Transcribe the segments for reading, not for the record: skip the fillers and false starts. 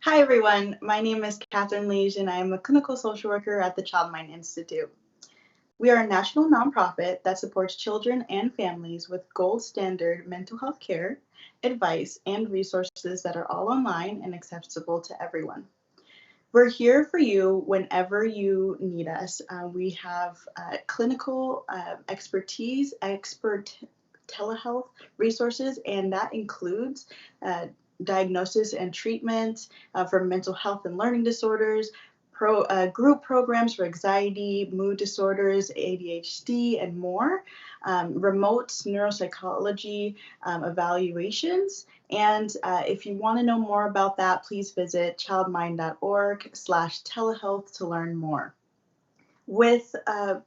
Hi, everyone. My name is Catherine Liege, and I am a clinical social worker at the Child Mind Institute. We are a national nonprofit that supports children and families with gold standard mental health care, advice, and resources that are all online and accessible to everyone. We're here for you whenever you need us. We have clinical expertise, expert telehealth resources, and that includes uh, diagnosis and treatment for mental health and learning disorders, group programs for anxiety, mood disorders, ADHD, and more, remote neuropsychology evaluations. And if you want to know more about that, please visit childmind.org/telehealth to learn more. With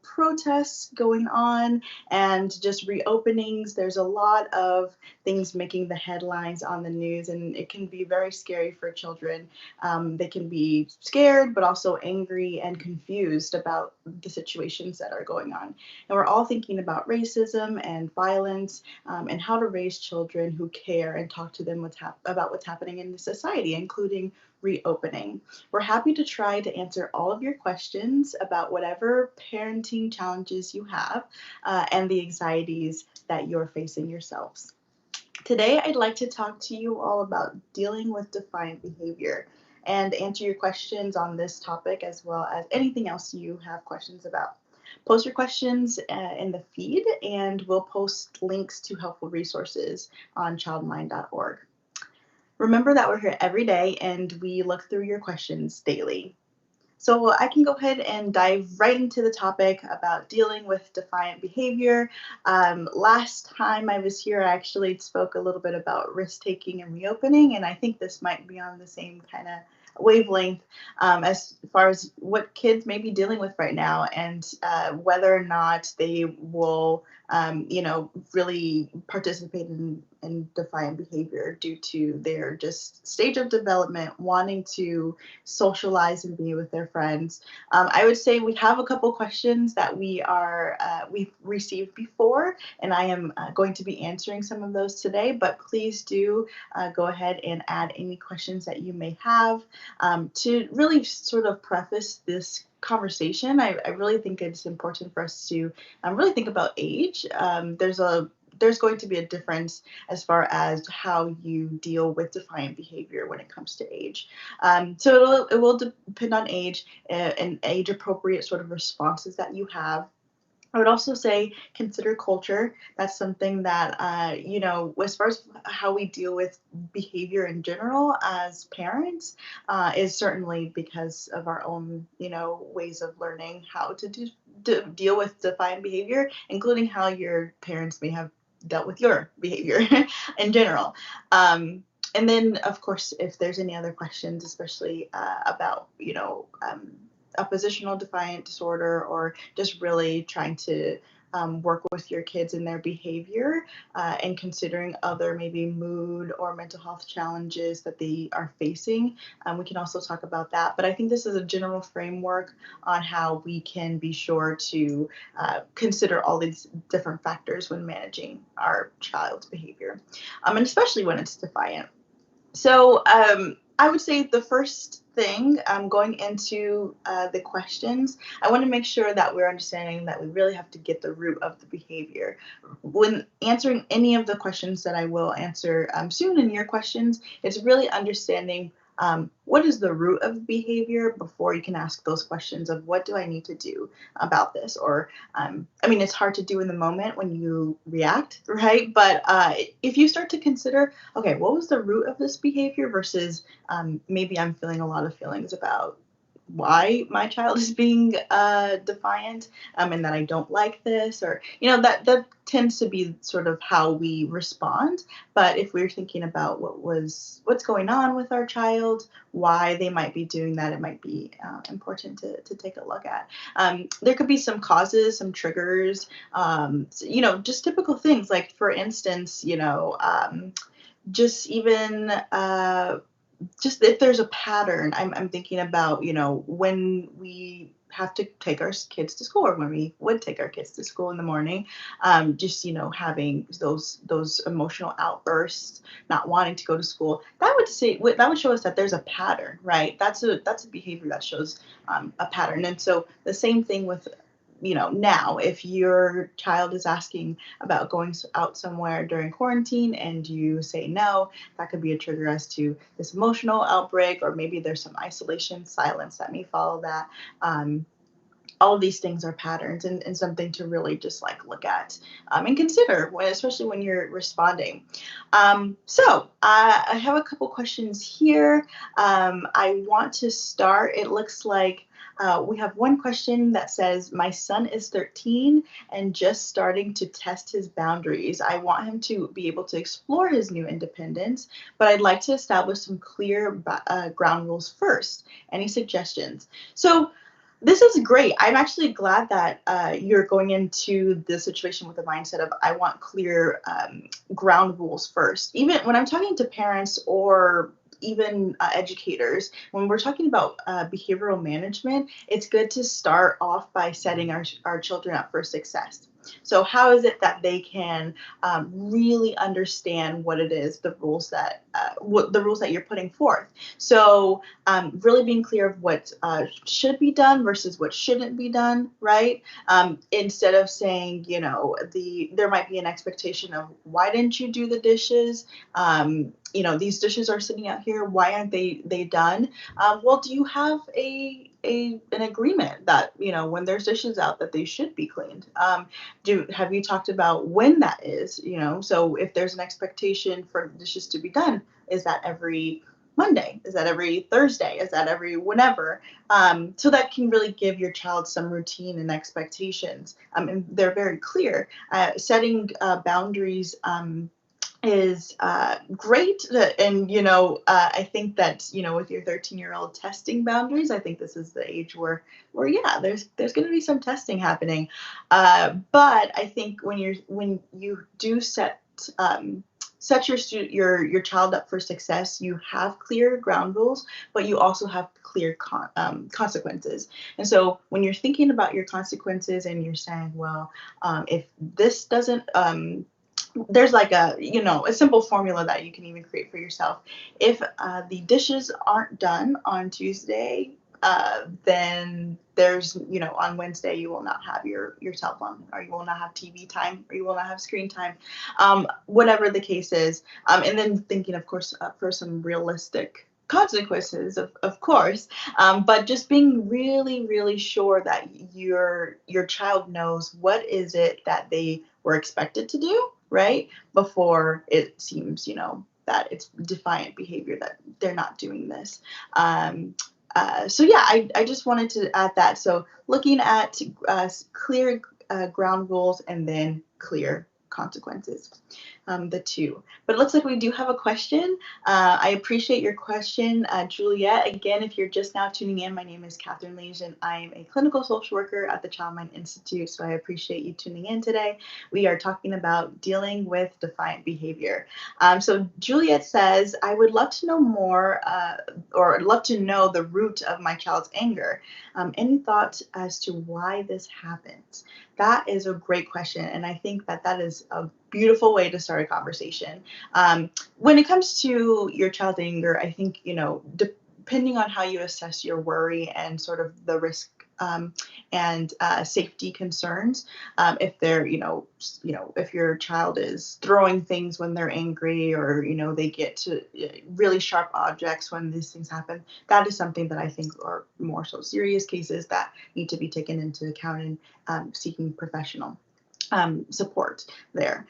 protests going on and just reopenings, there's a lot of things making the headlines on the news, and it can be very scary for children. They can be scared, but also angry and confused about the situations that are going on. And we're all thinking about racism and violence and how to raise children who care and talk to them about what's happening in the society, including reopening. We're happy to try to answer all of your questions about whatever parenting challenges you have and the anxieties that you're facing yourselves. Today, I'd like to talk to you all about dealing with defiant behavior and answer your questions on this topic as well as anything else you have questions about. Post your questions in the feed, and we'll post links to helpful resources on childmind.org. Remember that we're here every day and we look through your questions daily. So I can go ahead and dive right into the topic about dealing with defiant behavior. Last time I was here, I actually spoke a little bit about risk taking and reopening, and I think this might be on the same kind of wavelength as far as what kids may be dealing with right now and whether or not they will, really participate in defiant behavior due to their just stage of development, wanting to socialize and be with their friends. I would say we have a couple questions that we've received before, and I am going to be answering some of those today. But please do go ahead and add any questions that you may have to really sort of preface this conversation. I really think it's important for us to really think about age. There's going to be a difference as far as how you deal with defiant behavior when it comes to age. So it will depend on age and age appropriate sort of responses that you have. I would also say consider culture. That's something that, as far as how we deal with behavior in general as parents, is certainly because of our own, ways of learning how to deal with defiant behavior, including how your parents may have dealt with your behavior in general. And then, of course, if there's any other questions, especially about, oppositional defiant disorder or just really trying to work with your kids and their behavior and considering other maybe mood or mental health challenges that they are facing. We can also talk about that. But I think this is a general framework on how we can be sure to consider all these different factors when managing our child's behavior, and especially when it's defiant. So I would say the first thing going into the questions, I want to make sure that we're understanding that we really have to get the root of the behavior. When answering any of the questions that I will answer soon in your questions, it's really understanding what is the root of the behavior before you can ask those questions of what do I need to do about this? Or, it's hard to do in the moment when you react, right? But if you start to consider, okay, what was the root of this behavior versus maybe I'm feeling a lot of feelings about why my child is being defiant and that I don't like this, or that tends to be sort of how we respond. But if we're thinking about what's going on with our child, why they might be doing that, it might be important to take a look at. There could be some causes, some triggers, just typical things like, for instance, just even just if there's a pattern. I'm thinking about, when we have to take our kids to school, or when we would take our kids to school in the morning, just having those emotional outbursts, not wanting to go to school, that would show us that there's a pattern, right? That's a behavior that shows a pattern. And so the same thing with now, if your child is asking about going out somewhere during quarantine and you say no, that could be a trigger as to this emotional outbreak, or maybe there's some isolation, silence that may follow that. All of these things are patterns, and something to really just like look at and consider, especially when you're responding. I have a couple questions here. I want to start. It looks like we have one question that says, my son is 13 and just starting to test his boundaries. I want him to be able to explore his new independence, but I'd like to establish some clear ground rules first. Any suggestions? So this is great. I'm actually glad that you're going into the situation with the mindset of, I want clear ground rules first. Even when I'm talking to parents or even educators, when we're talking about behavioral management, it's good to start off by setting our children up for success. So how is it that they can really understand what it is, the rules that you're putting forth? So really being clear of what should be done versus what shouldn't be done, right? Instead of saying, there might be an expectation of, why didn't you do the dishes? These dishes are sitting out here. Why aren't they done? Well, do you have an agreement that when there's dishes out that they should be cleaned? Have you talked about when that is? So if there's an expectation for dishes to be done, is that every Monday? Is that every Thursday? Is that every whenever? So that can really give your child some routine and expectations, and they're very clear. Setting boundaries is great, and I think that with your 13-year-old testing boundaries, I think this is the age where yeah, there's going to be some testing happening, but I think when you do set your child up for success, you have clear ground rules, but you also have clear consequences. And so when you're thinking about your consequences and you're saying, well, if this doesn't there's like a simple formula that you can even create for yourself. If the dishes aren't done on Tuesday, then there's on Wednesday you will not have your cell phone, or you will not have TV time, or you will not have screen time, whatever the case is. And then thinking, of course, for some realistic consequences, of course, but just being really, really sure that your child knows what is it that they were expected to do, right? Before it seems, that it's defiant behavior, that they're not doing this. So yeah, I just wanted to add that. So looking at clear ground rules and then clear consequences, the two. But it looks like we do have a question. I appreciate your question, Juliet. Again, if you're just now tuning in, my name is Catherine Leige, and I am a clinical social worker at the Child Mind Institute. So I appreciate you tuning in today. We are talking about dealing with defiant behavior. So Juliet says, I would love to know more, or love to know the root of my child's anger. Any thoughts as to why this happens? That is a great question, and I think that is a beautiful way to start a conversation. When it comes to your child's anger, I think, depending on how you assess your worry and sort of the risk and safety concerns, if they're, if your child is throwing things when they're angry, or, they get to really sharp objects when these things happen, that is something that I think are more so serious cases that need to be taken into account, and seeking professional support there.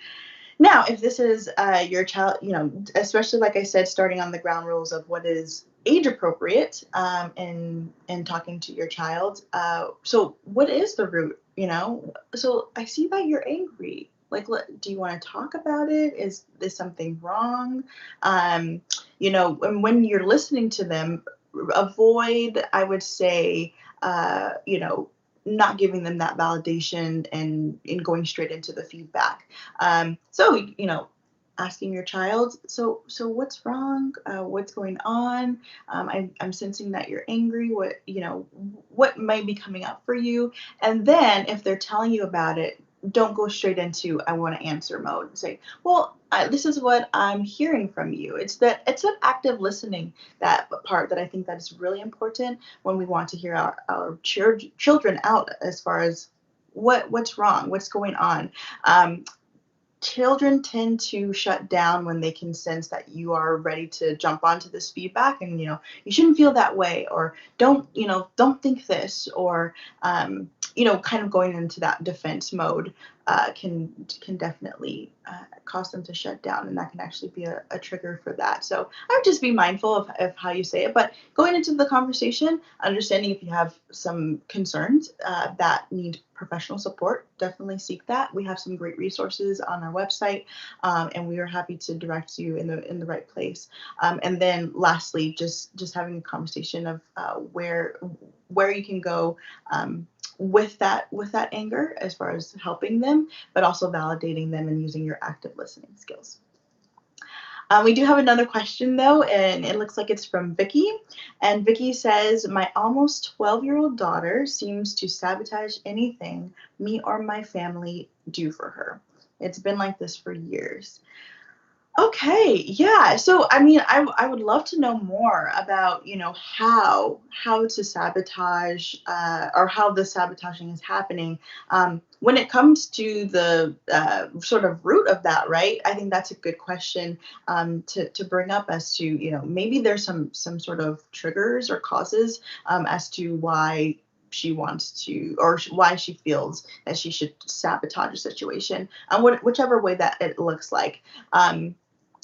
Now, if this is your child, especially like I said, starting on the ground rules of what is age appropriate, in talking to your child. So what is the root? So I see that you're angry. Like, do you want to talk about it? Is something wrong? And when you're listening to them, avoid, I would say, not giving them that validation and in going straight into the feedback. So asking your child, so what's wrong? What's going on? I'm sensing that you're angry. What might be coming up for you? And then if they're telling you about it, don't go straight into I want to answer mode. Say, well, this is what I'm hearing from you. It's that active listening, that part that I think that is really important when we want to hear our children out as far as what's wrong, what's going on. Um, Children tend to shut down when they can sense that you are ready to jump onto this feedback, and you shouldn't feel that way, or don't think this, or kind of going into that defense mode can definitely cause them to shut down, and that can actually be a trigger for that. So I would just be mindful of how you say it, but going into the conversation, understanding if you have some concerns that need professional support, definitely seek that. We have some great resources on our website, and we are happy to direct you in the right place. And then lastly, just having a conversation of where you can go with that anger as far as helping them, but also validating them and using your active listening skills. We do have another question though, and it looks like it's from Vicky. And Vicky says, my almost 12-year-old daughter seems to sabotage anything me or my family do for her. It's been like this for years. Okay, yeah. So, I mean, I would love to know more about, how to sabotage, or how the sabotaging is happening. When it comes to the sort of root of that, right? I think that's a good question to bring up, as to, maybe there's some sort of triggers or causes as to why she wants to, or why she feels that she should sabotage a situation, whichever way that it looks like.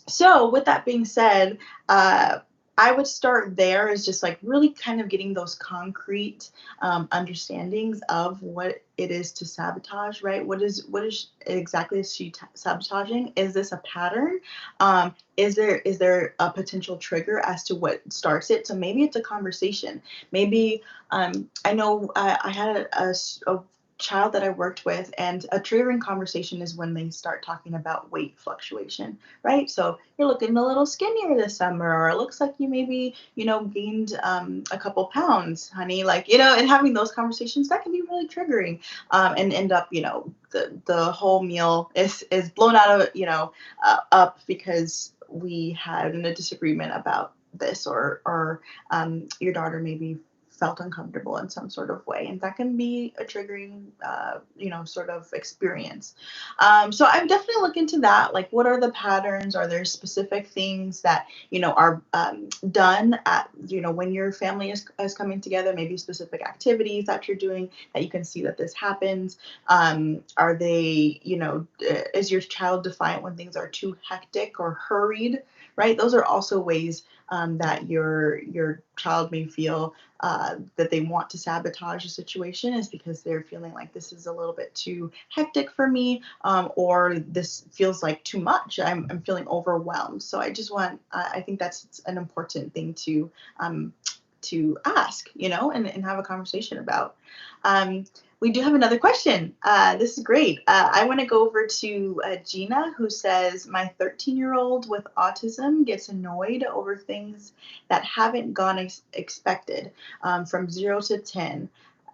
So with that being said, I would start there, as just like really kind of getting those concrete understandings of what it is to sabotage, right? What is exactly is she sabotaging? Is this a pattern? Is there a potential trigger as to what starts it? So maybe it's a conversation. Maybe I know I had a child that I worked with, and a triggering conversation is when they start talking about weight fluctuation, right? So you're looking a little skinnier this summer, or it looks like you maybe, gained a couple pounds, honey. Like, and having those conversations, that can be really triggering, and end up, the whole meal is blown out of, up because we had a disagreement about this, or your daughter maybe felt uncomfortable in some sort of way, and that can be a triggering sort of experience. So I would definitely look into that, like what are the patterns, are there specific things that are done at when your family is coming together, maybe specific activities that you're doing that you can see that this happens. Are they, is your child defiant when things are too hectic or hurried, right? Those are also ways that your child may feel that they want to sabotage a situation, is because they're feeling like this is a little bit too hectic for me, or this feels like too much. I'm feeling overwhelmed. So I think that's an important thing to ask, and have a conversation about. We do have another question. This is great. I want to go over to Gina, who says, my 13-year-old with autism gets annoyed over things that haven't gone as expected, from 0 to 10,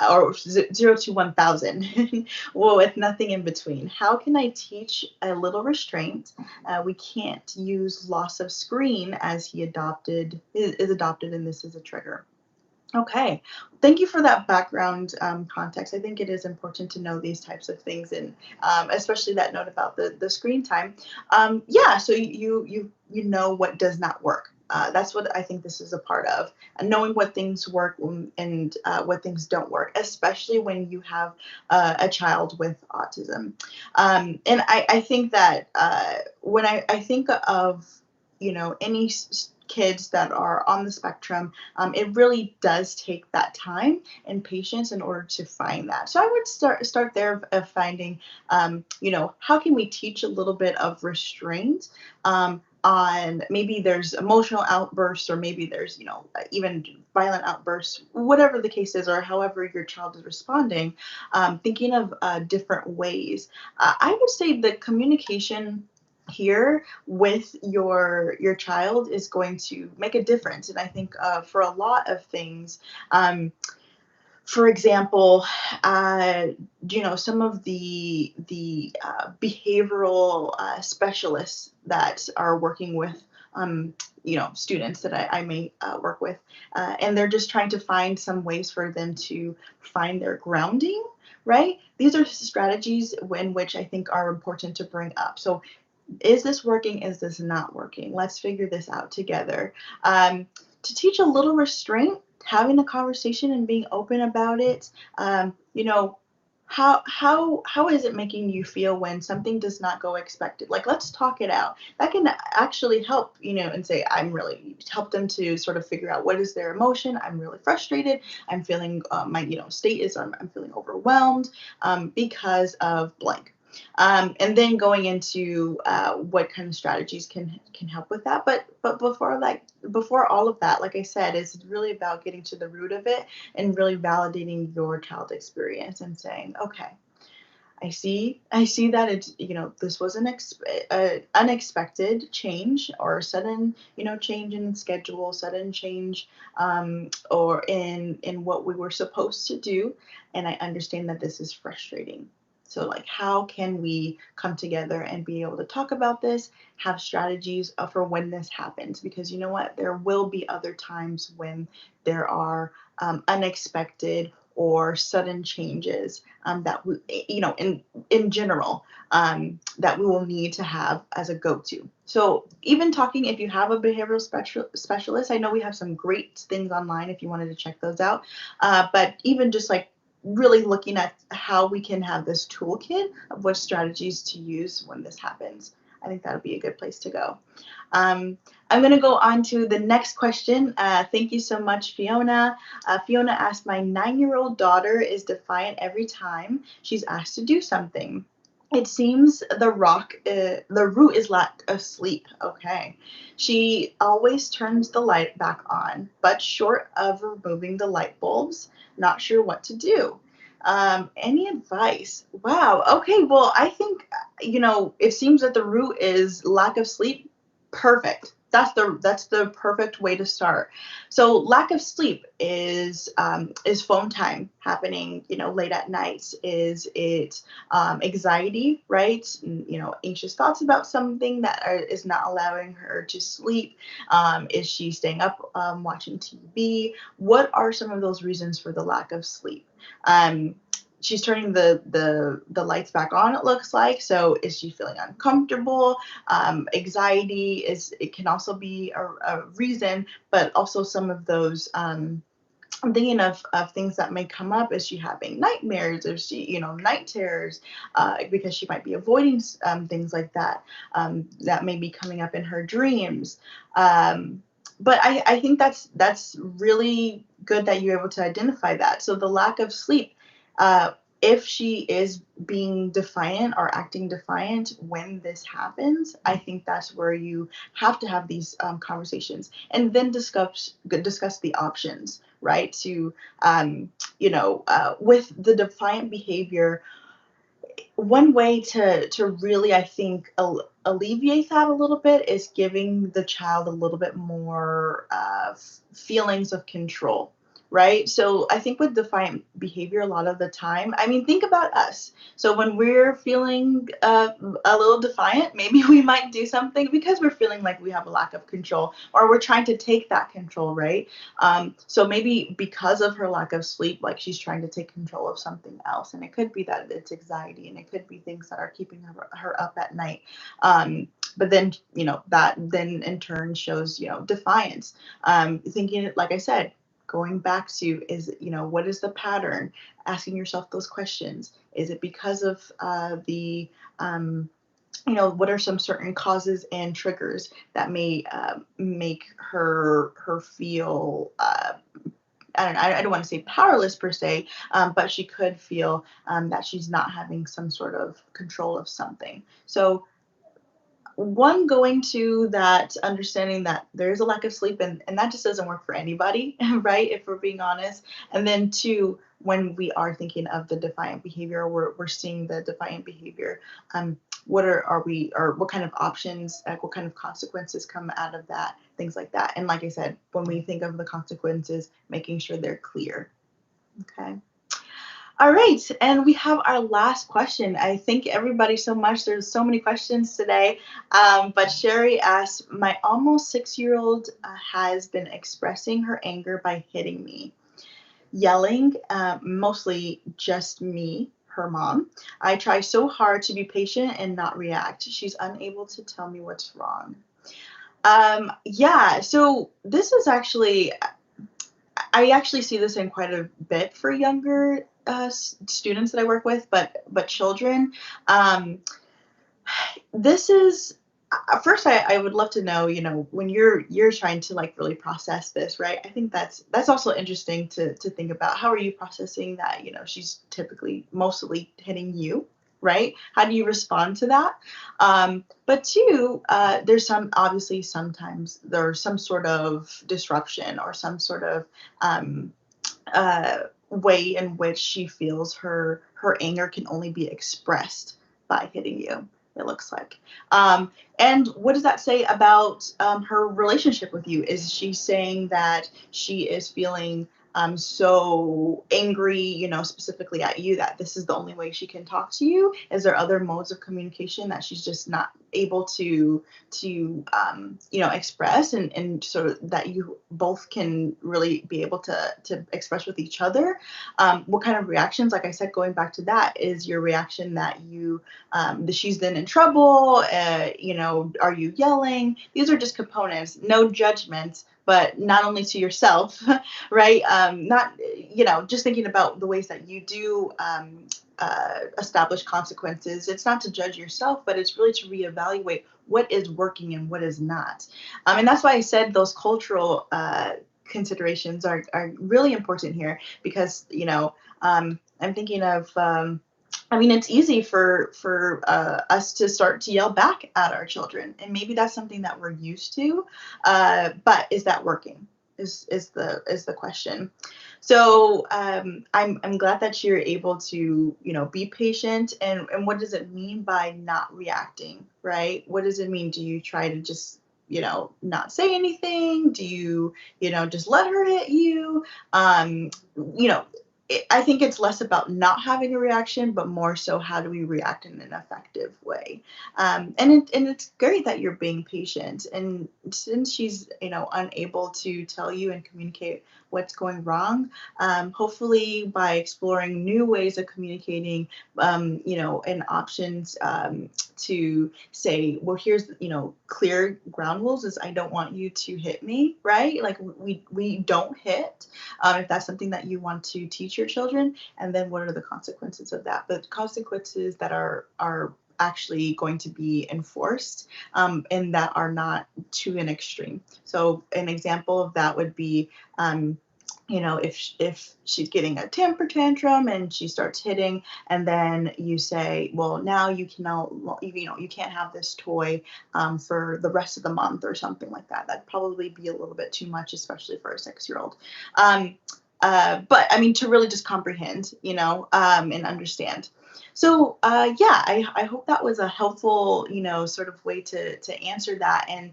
or 0 to 1,000, well, with nothing in between. How can I teach a little restraint? We can't use loss of screen, as he is adopted, and this is a trigger. Okay, thank you for that background context. I think it is important to know these types of things, and especially that note about the screen time. Yeah, so you know what does not work. That's what I think this is a part of, knowing what things work, and what things don't work, especially when you have a child with autism. And I think that when I think of any kids that are on the spectrum, it really does take that time and patience in order to find that. So I would start there of finding, how can we teach a little bit of restraint, on maybe there's emotional outbursts, or maybe there's even violent outbursts, whatever the case is, or however your child is responding. Thinking of different ways. I would say the communication here with your child is going to make a difference. And I think for a lot of things, for example, uh, some of the behavioral specialists that are working with students that I may work with, and they're just trying to find some ways for them to find their grounding. Right? These are strategies in which I think are important to bring up. So is this working? Is this not working? Let's figure this out together. To teach a little restraint, having a conversation and being open about it. How is it making you feel when something does not go expected? Like, let's talk it out. That can actually help, and say, I'm really help them to sort of figure out what is their emotion. I'm really frustrated. I'm feeling my state is I'm feeling overwhelmed because of blank. And then going into what kind of strategies can help with that. But before all of that, like I said, it's really about getting to the root of it and really validating your child experience and saying, okay, I see that it's this was an unexpected change or sudden change in schedule, sudden change or in what we were supposed to do, and I understand that this is frustrating. So, like, how can we come together and be able to talk about this, have strategies for when this happens? Because you know what, there will be other times when there are unexpected or sudden changes that we, in general, that we will need to have as a go-to. So even talking, if you have a behavioral specialist, I know we have some great things online if you wanted to check those out. But even just like really looking at how we can have this toolkit of what strategies to use when this happens. I think that would be a good place to go. I'm going to go on to the next question. Thank you so much, Fiona. Fiona asked, my 9-year-old daughter is defiant every time she's asked to do something. It seems the root is lack of sleep. Okay. She always turns the light back on, but short of removing the light bulbs, not sure what to do. Any advice? Wow. Okay. Well, I think, it seems that the root is lack of sleep. Perfect. That's the perfect way to start. So lack of sleep is phone time happening, late at nights. Is it anxiety, right? Anxious thoughts about something that is not allowing her to sleep. Is she staying up watching TV? What are some of those reasons for the lack of sleep? Um, she's turning the lights back on, it looks like. So is she feeling uncomfortable? Anxiety is, it can also be a reason, but also some of those I'm thinking of things that may come up. Is she having nightmares? Is she, night terrors? Because she might be avoiding things like that that may be coming up in her dreams. But I think that's really good that you're able to identify that. So the lack of sleep, uh, if she is being defiant or acting defiant when this happens, I think that's where you have to have these conversations and then discuss the options, right? To with the defiant behavior, one way to really, I think, alleviate that a little bit is giving the child a little bit more feelings of control, right? So I think with defiant behavior, a lot of the time, I mean, think about us. So when we're feeling a little defiant, maybe we might do something because we're feeling like we have a lack of control, or we're trying to take that control, right? So maybe because of her lack of sleep, like she's trying to take control of something else. And it could be that it's anxiety, and it could be things that are keeping her up at night. But then, that then in turn shows, defiance. Thinking, like I said, going back to is, what is the pattern? Asking yourself those questions. Is it because of what are some certain causes and triggers that may make her feel I don't want to say powerless per se, but she could feel that she's not having some sort of control of something. So one, going to that understanding that there is a lack of sleep, and that just doesn't work for anybody, right, if we're being honest. And then two, when we are thinking of the defiant behavior, we're seeing the defiant behavior, are we, or what kind of options, like what kind of consequences come out of that, things like that. And like I said, when we think of the consequences, making sure they're clear. Okay. All right, and we have our last question. I thank everybody so much. There's so many questions today. But Sherry asks, my almost 6-year-old has been expressing her anger by hitting me, yelling, mostly just me, her mom. I try so hard to be patient and not react. She's unable to tell me what's wrong. Yeah, so this is actually, I actually see this in quite a bit for younger students that I work with, but children. Um, this is first. I would love to know, when you're trying to like really process this, right? I think that's also interesting to think about. How are you processing that? She's typically mostly hitting you, right? How do you respond to that? But two, there's obviously sometimes there's some sort of disruption or some sort of uh, way in which she feels her anger can only be expressed by hitting you. It looks like. And what does that say about her relationship with you? Is she saying that she is feeling so angry, specifically at you, that this is the only way she can talk to you? Is there other modes of communication that she's just not able to express, and sort of that you both can really be able to express with each other? What kind of reactions, like I said, going back to that, is your reaction that that she's then in trouble? Are you yelling? These are just components, no judgment, but not only to yourself, right? Not, just thinking about the ways that you do establish consequences. It's not to judge yourself, but it's really to reevaluate what is working and what is not. And that's why I said those cultural considerations are really important here, because, I'm thinking of, I mean, it's easy for us to start to yell back at our children, and maybe that's something that we're used to. But is that working? Is the question. So I'm glad that you're able to be patient. And what does it mean by not reacting, right? What does it mean? Do you try to just not say anything? Do you just let her hit you? Um, you know, I think it's less about not having a reaction, but more so how do we react in an effective way. And it's great that you're being patient. And since she's unable to tell you and communicate what's going wrong, hopefully by exploring new ways of communicating, and options, to say, well, here's clear ground rules is I don't want you to hit me, right? Like we don't hit, if that's something that you want to teach your children. And then what are the consequences of that? But consequences that are actually going to be enforced, and that are not to an extreme. So an example of that would be, if she's getting a temper tantrum and she starts hitting, and then you say, well, now you can't have this toy for the rest of the month or something like that. That'd probably be a little bit too much, especially for a 6-year-old. But I mean, to really just comprehend, and understand. So yeah, I hope that was a helpful, sort of way to answer that. And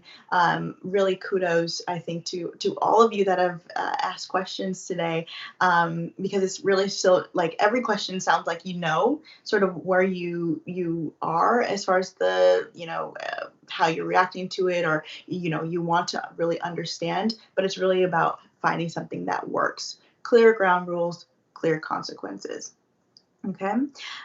really kudos, I think, to all of you that have asked questions today, because it's really still like every question sounds like sort of where you are as far as the how you're reacting to it, or you want to really understand. But it's really about finding something that works. Clear ground rules, clear consequences. Okay.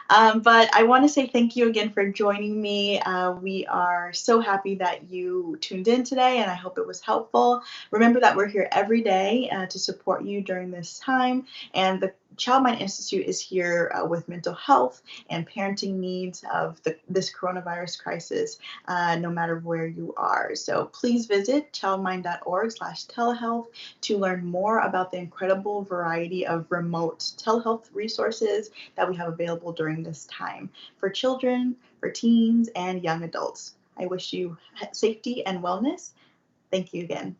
But I want to say thank you again for joining me. We are so happy that you tuned in today, and I hope it was helpful. Remember that we're here every day to support you during this time. And the Child Mind Institute is here with mental health and parenting needs of this coronavirus crisis, no matter where you are. So please visit childmind.org/telehealth to learn more about the incredible variety of remote telehealth resources that we have available during this time for children, for teens, and young adults. I wish you safety and wellness. Thank you again.